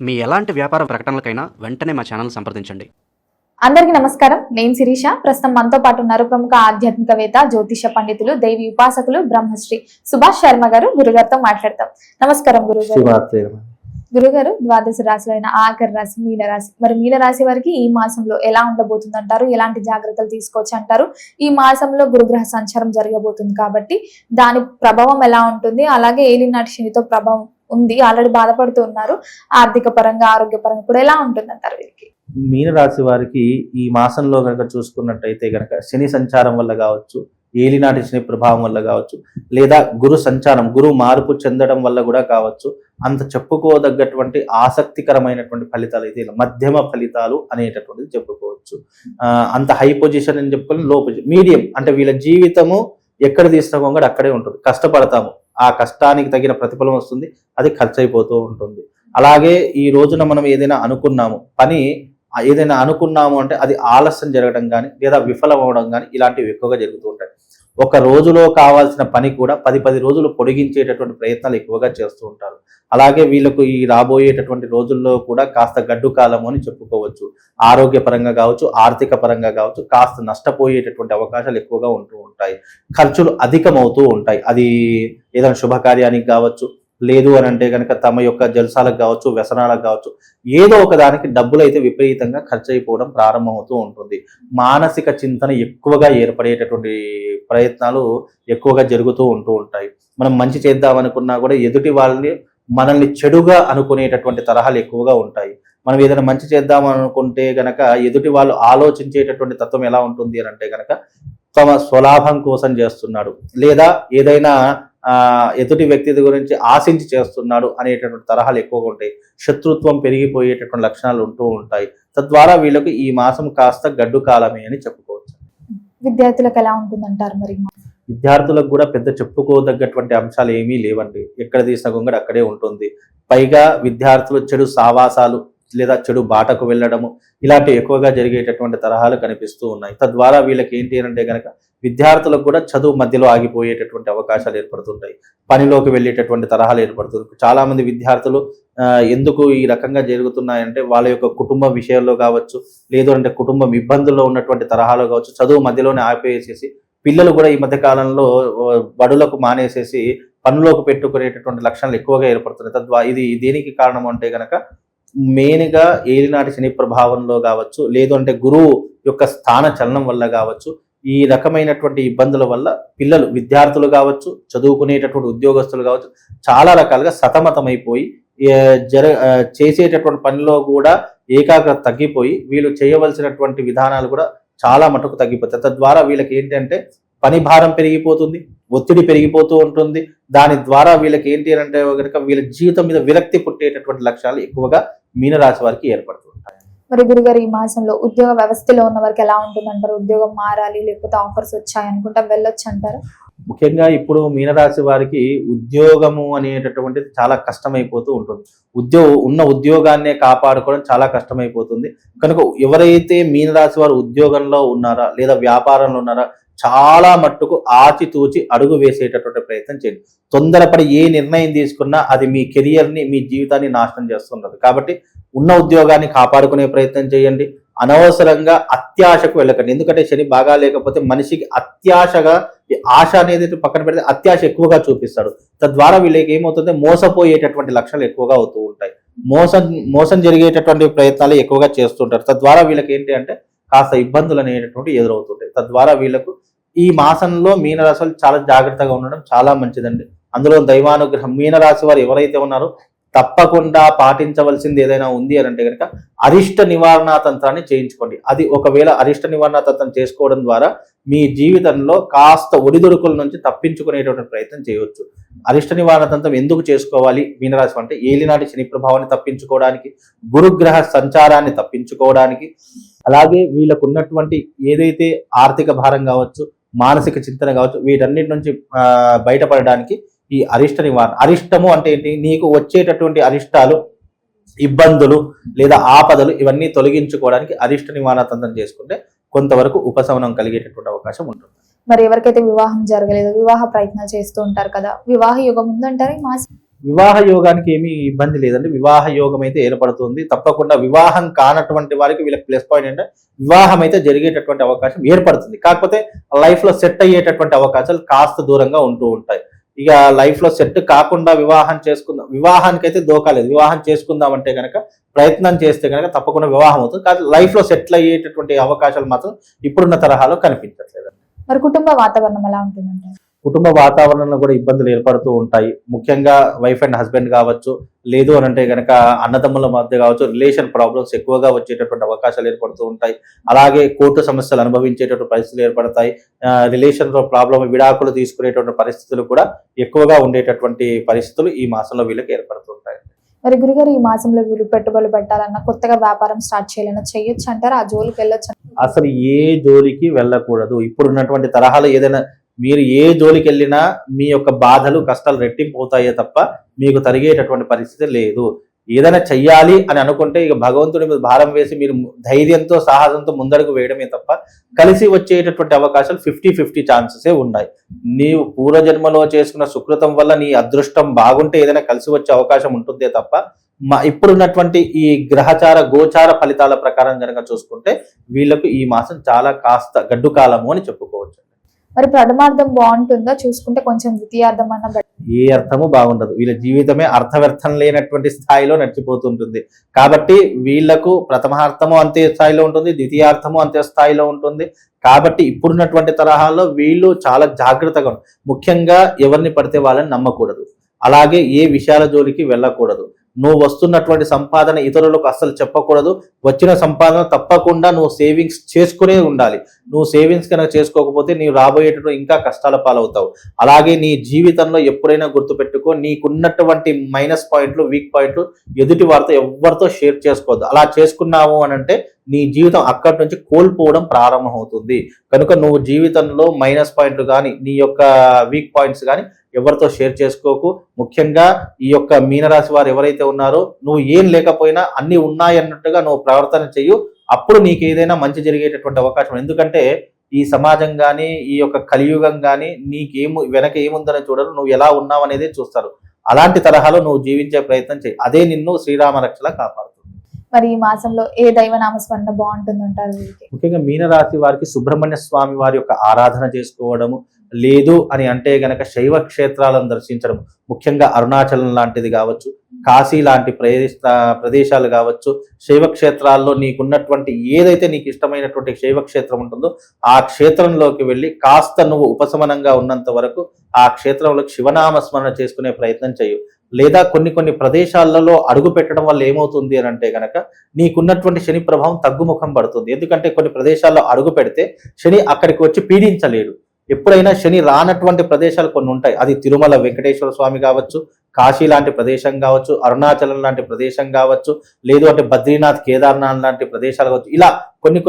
మీ ఎలాంటి వ్యాపార ప్రకటనలకైనా వెంటనే మా ఛానల్ సంప్రదించండి. అందరికీ నమస్కారం. నేను శిరీష. ప్రస్తుతం మనతో పాటు ఉన్నారు ప్రముఖ ఆధ్యాత్మికవేత్త, జ్యోతిష పండితులు, దైవి ఉపాసకులు బ్రహ్మశ్రీ సుభాష్ శర్మ గారు. గురుగారితో మాట్లాడతాం. నమస్కారం గురుగారు. గురుగారు, ద్వాదశ రాశులైన ఆఖరి రాశి మీనరాశి. మరి మీనరాశి వారికి ఈ మాసంలో ఎలా ఉండబోతుంది అంటారు? ఎలాంటి జాగ్రత్తలు తీసుకోవచ్చు అంటారు? ఈ మాసంలో గురుగ్రహ సంచారం జరగబోతుంది కాబట్టి దాని ప్రభావం ఎలా ఉంటుంది? అలాగే ఏలినాటి శనితో ప్రభావం ఉంది, ఆల్రెడీ బాధపడుతూ ఉన్నారు. ఆర్థిక పరంగా, ఆరోగ్య పరంగా కూడా ఎలా ఉంటుంది అంటారు వీరికి? మీనరాశి వారికి ఈ మాసంలో కనుక చూసుకున్నట్టయితే కనుక శని సంచారం వల్ల కావచ్చు, ఏలినాటి శని ప్రభావం వల్ల కావచ్చు, లేదా గురు సంచారం, గురు మార్పు చెందడం వల్ల కూడా కావచ్చు, అంత చెప్పుకోదగ్గటువంటి ఆసక్తికరమైనటువంటి ఫలితాలు అయితే మధ్యమ ఫలితాలు అనేటటువంటిది చెప్పుకోవచ్చు. అంత హై పొజిషన్ అని చెప్పుకొని లో పొజిషన్, మీడియం, అంటే వీళ్ళ జీవితము ఎక్కడ తీసినా కూడా అక్కడే ఉంటుంది. కష్టపడతాము, ఆ కష్టానికి తగిన ప్రతిఫలం వస్తుంది, అది ఖర్చు అయిపోతూ ఉంటుంది. అలాగే ఈ రోజున మనం ఏదైనా అనుకున్నాము, పని ఏదైనా అనుకున్నాము అంటే అది ఆలస్యం జరగడం కానీ లేదా విఫలం అవడం కానీ ఇలాంటివి ఎక్కువగా జరుగుతూ ఉంటాయి. ఒక రోజులో కావాల్సిన పని కూడా 10 రోజులు పొడిగించేటటువంటి ప్రయత్నాలు ఎక్కువగా చేస్తూ ఉంటారు. అలాగే వీళ్ళకు ఈ రాబోయేటటువంటి రోజుల్లో కూడా కాస్త గడ్డు కాలము అని చెప్పుకోవచ్చు. ఆరోగ్యపరంగా కావచ్చు, ఆర్థిక పరంగా కావచ్చు, కాస్త నష్టపోయేటటువంటి అవకాశాలు ఎక్కువగా ఉంటూ ఉంటాయి. ఖర్చులు అధికమవుతూ ఉంటాయి. అది ఏదైనా శుభకార్యానికి కావచ్చు, లేదు అని అంటే కనుక తమ యొక్క జల్సాలకు కావచ్చు, వ్యసనాలకు కావచ్చు, ఏదో ఒక దానికి డబ్బులు అయితే విపరీతంగా ఖర్చు అయిపోవడం ప్రారంభమవుతూ ఉంటుంది. మానసిక చింతన ఎక్కువగా ఏర్పడేటటువంటి ప్రయత్నాలు ఎక్కువగా జరుగుతూ ఉంటూ ఉంటాయి. మనం మంచి చేద్దామనుకున్నా కూడా ఎదుటి వాళ్ళని మనల్ని చెడుగా అనుకునేటటువంటి తరహాలు ఎక్కువగా ఉంటాయి. మనం ఏదైనా మంచి చేద్దాం అనుకుంటే గనక ఎదుటి వాళ్ళు ఆలోచించేటటువంటి తత్వం ఎలా ఉంటుంది అని అంటే గనక తమ స్వలాభం కోసం చేస్తున్నాడు, లేదా ఏదైనా ఎదుటి వ్యక్తి గురించి ఆశించి చేస్తున్నాడు అనేటటువంటి తరహాలు ఎక్కువగా ఉంటాయి. శత్రుత్వం పెరిగిపోయేటటువంటి లక్షణాలు ఉంటూ ఉంటాయి. తద్వారా వీళ్ళకు ఈ మాసం కాస్త గడ్డు కాలమే అని చెప్పుకోవచ్చు. విద్యార్థులకు ఎలా ఉంటుందంటారు? మరి విద్యార్థులకు కూడా పెద్ద చెప్పుకోదగ్గటువంటి అంశాలు ఏమీ లేవండి. ఎక్కడ తీసిన గొంగడు అక్కడే ఉంటుంది. పైగా విద్యార్థులు చెడు సావాసాలు లేదా చెడు బాటకు వెళ్ళడము ఇలాంటివి ఎక్కువగా జరిగేటటువంటి తరహాలు కనిపిస్తూ ఉన్నాయి. తద్వారా వీళ్ళకి ఏంటి అంటే కనుక విద్యార్థులకు కూడా చదువు మధ్యలో ఆగిపోయేటటువంటి అవకాశాలు ఏర్పడుతుంటాయి. పనిలోకి వెళ్ళేటటువంటి తరహాలు ఏర్పడుతుంది. చాలా మంది విద్యార్థులు ఎందుకు ఈ రకంగా జరుగుతున్నాయంటే వాళ్ళ యొక్క కుటుంబ విషయాల్లో కావచ్చు, లేదు అంటే కుటుంబం ఇబ్బందుల్లో ఉన్నటువంటి తరహాలో కావచ్చు, చదువు మధ్యలోనే ఆపేసేసి పిల్లలు కూడా ఈ మధ్య కాలంలో బడులకు మానేసేసి పనులోకి పెట్టుకునేటటువంటి లక్షణాలు ఎక్కువగా ఏర్పడుతున్నాయి. తద్వారా ఇది దేనికి కారణం అంటే కనుక మెయిన్గా ఏలినాటి శని ప్రభావంలో కావచ్చు, లేదు అంటే గురువు యొక్క స్థాన చలనం వల్ల కావచ్చు, ఈ రకమైనటువంటి ఇబ్బందుల వల్ల పిల్లలు, విద్యార్థులు కావచ్చు, చదువుకునేటటువంటి ఉద్యోగస్తులు కావచ్చు, చాలా రకాలుగా సతమతమైపోయి చేసేటటువంటి పనిలో కూడా ఏకాగ్రత తగ్గిపోయి వీళ్ళు చేయవలసినటువంటి విధానాలు కూడా చాలా మటుకు తగ్గిపోతాయి. తద్వారా వీళ్ళకి ఏంటంటే పని భారం పెరిగిపోతుంది, ఒత్తిడి పెరిగిపోతూ ఉంటుంది. దాని ద్వారా వీళ్ళకి ఏంటి అంటే కనుక వీళ్ళ జీవితం మీద విరక్తి పుట్టేటటువంటి లక్షణాలు ఎక్కువగా మీనరాశి వారికి ఏర్పడుతూ ఉంటాయి. మరి గురుగారు, ఈ మాసంలో ఉద్యోగ వ్యవస్థలో ఉన్న వారికి ఎలా ఉంటుందంటారు? ఉద్యోగం మారాలి, లేకపోతే ఆఫర్స్ వచ్చాయి అనుకుంటా వెళ్ళొచ్చు అంటారు? ముఖ్యంగా ఇప్పుడు మీనరాశి వారికి ఉద్యోగము అనేటటువంటిది చాలా కష్టమైపోతూ ఉంటుంది. ఉన్న ఉద్యోగాన్నే కాపాడుకోవడం చాలా కష్టమైపోతుంది. కనుక ఎవరైతే మీనరాశి వారు ఉద్యోగంలో ఉన్నారా లేదా వ్యాపారంలో ఉన్నారా చాలా మట్టుకు ఆచితూచి అడుగు వేసేటటువంటి ప్రయత్నం చేయండి. తొందరపడి ఏ నిర్ణయం తీసుకున్నా అది మీ కెరియర్ని, మీ జీవితాన్ని నాశనం చేస్తుంటుంది. కాబట్టి ఉన్న ఉద్యోగాన్ని కాపాడుకునే ప్రయత్నం చేయండి. అనవసరంగా అత్యాశకు వెళ్ళకండి. ఎందుకంటే శని బాగా లేకపోతే మనిషికి అత్యాశగా, ఆశ అనేది పక్కన పెడితే అత్యాశ ఎక్కువగా చూపిస్తాడు. తద్వారా వీళ్ళకి ఏమవుతుంది, మోసపోయేటటువంటి లక్షణాలు ఎక్కువగా అవుతూ ఉంటాయి. మోసం జరిగేటటువంటి ప్రయత్నాలు ఎక్కువగా చేస్తుంటారు. తద్వారా వీళ్ళకి ఏంటి అంటే కాస్త ఇబ్బందులు అనేటటువంటి ఎదురవుతుంటాయి. తద్వారా వీళ్ళకు ఈ మాసంలో మీనరాశులు చాలా జాగ్రత్తగా ఉండడం చాలా మంచిదండి. అందులో దైవానుగ్రహం, మీనరాశి వారు ఎవరైతే ఉన్నారో తప్పకుండా పాటించవలసింది ఏదైనా ఉంది అని అంటే కనుక అరిష్ట నివారణ తంత్రాన్ని చేయించుకోండి. అది ఒకవేళ అరిష్ట నివారణ తంత్రం చేసుకోవడం ద్వారా మీ జీవితంలో కాస్త ఒడిదుడుకుల నుంచి తప్పించుకునేటువంటి ప్రయత్నం చేయవచ్చు. అరిష్ట నివారణ తంత్రం ఎందుకు చేసుకోవాలి మీనరాశి అంటే ఏలినాటి శని ప్రభావాన్ని తప్పించుకోవడానికి, గురుగ్రహ సంచారాన్ని తప్పించుకోవడానికి, అలాగే వీళ్ళకు ఉన్నటువంటి ఏదైతే ఆర్థిక భారం కావచ్చు, మానసిక చింతన కావచ్చు, వీటన్నిటి నుంచి బయటపడడానికి ఈ అరిష్ట నివారణ. అరిష్టము అంటే ఏంటి? నీకు వచ్చేటటువంటి అరిష్టాలు, ఇబ్బందులు లేదా ఆపదలు ఇవన్నీ తొలగించుకోవడానికి అరిష్ట నివారణ తంత్రం చేసుకుంటే కొంతవరకు ఉపశమనం కలిగేటటువంటి అవకాశం ఉంటుంది. మరి ఎవరికైతే వివాహం జరగలేదో, వివాహ ప్రయత్నాలు చేస్తూ ఉంటారు కదా, వివాహ యుగం ఉందంటారు ఈ మాసం? వివాహ యోగానికి ఏమీ ఇబ్బంది లేదండి. వివాహ యోగం అయితే ఏర్పడుతుంది తప్పకుండా. వివాహం కానటువంటి వారికి వీళ్ళకి ప్లస్ పాయింట్ అంటే వివాహం అయితే జరిగేటటువంటి అవకాశం ఏర్పడుతుంది. కాకపోతే లైఫ్ లో సెట్ అయ్యేటటువంటి అవకాశాలు కాస్త దూరంగా ఉంటూ ఉంటాయి. ఇక లైఫ్ లో సెట్ కాకుండా వివాహానికైతే దోకాలేదు. వివాహం చేసుకుందాం అంటే కనుక ప్రయత్నం చేస్తే కనుక తప్పకుండా వివాహం అవుతుంది. కానీ లైఫ్ లో సెటిల్ అయ్యేటటువంటి అవకాశాలు మాత్రం ఇప్పుడున్న తరహాలో కనిపించట్లేదు. మరి కుటుంబ వాతావరణం ఎలా ఉంటుందంటే? కుటుంబ వాతావరణంలో కూడా ఇబ్బందులు ఏర్పడుతూ ఉంటాయి. ముఖ్యంగా వైఫ్ అండ్ హస్బెండ్ కావచ్చు, లేదు అని అంటే కనుక అన్నదమ్ముల మధ్య కావచ్చు, రిలేషన్ ప్రాబ్లమ్స్ ఎక్కువగా వచ్చేటటువంటి అవకాశాలు ఏర్పడుతూ ఉంటాయి. అలాగే కోర్టు సమస్యలు అనుభవించేటటువంటి పరిస్థితులు ఏర్పడతాయి. రిలేషన్ లో ప్రాబ్లం, విడాకులు తీసుకునేటువంటి పరిస్థితులు కూడా ఎక్కువగా ఉండేటటువంటి పరిస్థితులు ఈ మాసంలో వీళ్ళకి ఏర్పడుతూ ఉంటాయి. మరి గురుగారు, ఈ మాసంలో వీళ్ళు పెట్టుబడులు పెట్టాలన్నా, కొత్తగా వ్యాపారం స్టార్ట్ చేయాలన్నా చేయొచ్చు అంటారా? ఆ జోలికి వెళ్ళొచ్చు? అసలు ఏ జోలికి వెళ్ళకూడదు. ఇప్పుడున్నటువంటి తరహాలో ఏదైనా మీరు ఏ జోలికి వెళ్ళినా మీ యొక్క బాధలు, కష్టాలు రెట్టింపు అవుతాయే తప్ప మీకు తరిగేటటువంటి పరిస్థితి లేదు. ఏదైనా చెయ్యాలి అని అనుకుంటే ఇక భగవంతుడి మీద భారం వేసి మీరు ధైర్యంతో, సాహసంతో ముందడుగు వేయడమే తప్ప కలిసి వచ్చేటటువంటి అవకాశాలు 50-50 ఛాన్సెసే ఉన్నాయి. నీవు పూర్వజన్మలో చేసుకున్న సుకృతం వల్ల నీ అదృష్టం బాగుంటే ఏదైనా కలిసి వచ్చే అవకాశం ఉంటుందే తప్ప ఇప్పుడున్నటువంటి ఈ గ్రహచార గోచార ఫలితాల ప్రకారం కనుక చూసుకుంటే వీళ్ళకు ఈ మాసం చాలా కాస్త గడ్డు కాలము అని చెప్పుకోవచ్చు. మరి ప్రథమార్థం బాగుంటుందో చూసుకుంటే కొంచెం ద్వితీయార్థం అన్న ఏ అర్థము బాగుండదు. వీళ్ళ జీవితమే అర్థవ్యర్థం లేనటువంటి స్థాయిలో నడిచిపోతుంటుంది. కాబట్టి వీళ్లకు ప్రథమార్థము అంతే స్థాయిలో ఉంటుంది, ద్వితీయార్థము అంతే స్థాయిలో ఉంటుంది. కాబట్టి ఇప్పుడున్నటువంటి తరహాలో వీళ్ళు చాలా జాగ్రత్తగా ముఖ్యంగా ఎవరిని పడితే వాళ్ళని నమ్మకూడదు. అలాగే ఏ విషయాల జోలికి వెళ్ళకూడదు. నువ్వు వస్తున్నటువంటి సంపాదన ఇతరులకు అస్సలు చెప్పకూడదు. వచ్చిన సంపాదన తప్పకుండా నువ్వు సేవింగ్స్ చేసుకునే ఉండాలి. నువ్వు సేవింగ్స్ కనుక చేసుకోకపోతే నీవు రాబోయేటప్పుడు ఇంకా కష్టాల పాలవుతావు. అలాగే నీ జీవితంలో ఎప్పుడైనా గుర్తుపెట్టుకో, నీకున్నటువంటి మైనస్ పాయింట్లు, వీక్ పాయింట్లు ఎదుటి వారితో ఎవరితో షేర్ చేసుకోవద్దు. అలా చేసుకున్నావు అని అంటే నీ జీవితం అక్కడి నుంచి కోల్పోవడం ప్రారంభమవుతుంది. కనుక నువ్వు జీవితంలో మైనస్ పాయింట్లు కానీ, నీ యొక్క వీక్ పాయింట్స్ కానీ ఎవరితో షేర్ చేసుకోకు. ముఖ్యంగా ఈ యొక్క మీనరాశి వారు ఎవరైతే ఉన్నారో, నువ్వు ఏం లేకపోయినా అన్ని ఉన్నాయి అన్నట్టుగా నువ్వు ప్రవర్తన చెయ్యు. అప్పుడు నీకు ఏదైనా మంచి జరిగేటటువంటి అవకాశం. ఎందుకంటే ఈ సమాజం కానీ, ఈ యొక్క కలియుగం కానీ వెనక ఏముందని చూడరు, నువ్వు ఎలా ఉన్నావు అనేది చూస్తారు. అలాంటి తరహాలో నువ్వు జీవించే ప్రయత్నం చేయి. అదే నిన్ను శ్రీరామ రక్షలా కాపాడుతుంది. మరి ఈ మాసంలో ఏ దైవ నామస్మరణ బాగుంటుంది అంటారు? ముఖ్యంగా మీనరాశి వారికి సుబ్రహ్మణ్య స్వామి వారి యొక్క ఆరాధన చేసుకోవడము, లేదు అని అంటే గనక శైవ క్షేత్రాలను దర్శించడం, ముఖ్యంగా అరుణాచలం లాంటిది కావచ్చు, కాశీ లాంటి ప్రదేశాలు కావచ్చు. శైవ క్షేత్రాల్లో నీకున్నటువంటి ఏదైతే నీకు ఇష్టమైనటువంటి శైవ క్షేత్రం ఉంటుందో ఆ క్షేత్రంలోకి వెళ్ళి కాస్త నువ్వు ఉపశమనంగా ఉన్నంత వరకు ఆ క్షేత్రంలో శివనామస్మరణ చేసుకునే ప్రయత్నం చేయు. లేదా కొన్ని ప్రదేశాలలో అడుగు పెట్టడం వల్ల ఏమవుతుంది అని అంటే గనక నీకున్నటువంటి శని ప్రభావం తగ్గుముఖం పడుతుంది. ఎందుకంటే కొన్ని ప్రదేశాల్లో అడుగు పెడితే శని అక్కడికి వచ్చి పీడించలేడు. ఎప్పుడైనా శని రానటువంటి ప్రదేశాలు కొన్ని ఉంటాయి. అది తిరుమల వెంకటేశ్వర స్వామి కావచ్చు, కాశీ లాంటి ప్రదేశం కావచ్చు, అరుణాచలం లాంటి ప్రదేశం కావచ్చు, లేదు అంటే బద్రీనాథ్, కేదార్నాథ్ లాంటి ప్రదేశాలు కావచ్చు. ఇలా కొన్ని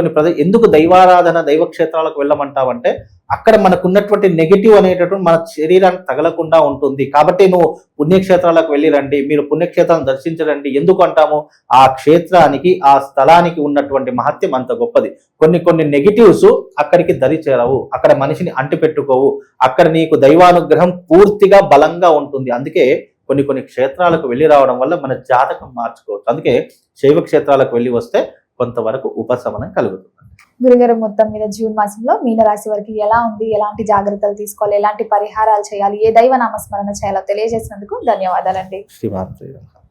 ఎందుకు దైవారాధన, దైవ క్షేత్రాలకు వెళ్ళమంటావంటే అక్కడ మనకున్నటువంటి నెగిటివ్ అనేటటువంటి మన శరీరానికి తగలకుండా ఉంటుంది. కాబట్టి నువ్వు పుణ్యక్షేత్రాలకు వెళ్ళి రండి, మీరు పుణ్యక్షేత్రాలను దర్శించరండి. ఎందుకు అంటాము? ఆ క్షేత్రానికి, ఆ స్థలానికి ఉన్నటువంటి మహత్యం అంత గొప్పది. కొన్ని నెగిటివ్స్ అక్కడికి దరి చేరవు, అక్కడ మనిషిని అంటిపెట్టుకోవు, అక్కడ నీకు దైవానుగ్రహం పూర్తిగా బలంగా ఉంటుంది. అందుకే కొన్ని క్షేత్రాలకు వెళ్ళి రావడం వల్ల మన జాతకం మార్చుకోవచ్చు. అందుకే శైవ క్షేత్రాలకు వెళ్ళి వస్తే కొంతవరకు ఉపశమనం కలుగుతుంది. గురుగారు, మొత్తం మీద జూన్ మాసంలో మీనరాశి వారికి ఎలా ఉంది, ఎలాంటి జాగ్రత్తలు తీసుకోవాలి, ఎలాంటి పరిహారాలు చేయాలి, ఏ దైవ నామస్మరణ చేయాలో తెలియజేసినందుకు ధన్యవాదాలండి. శ్రీమాత్రే నమః.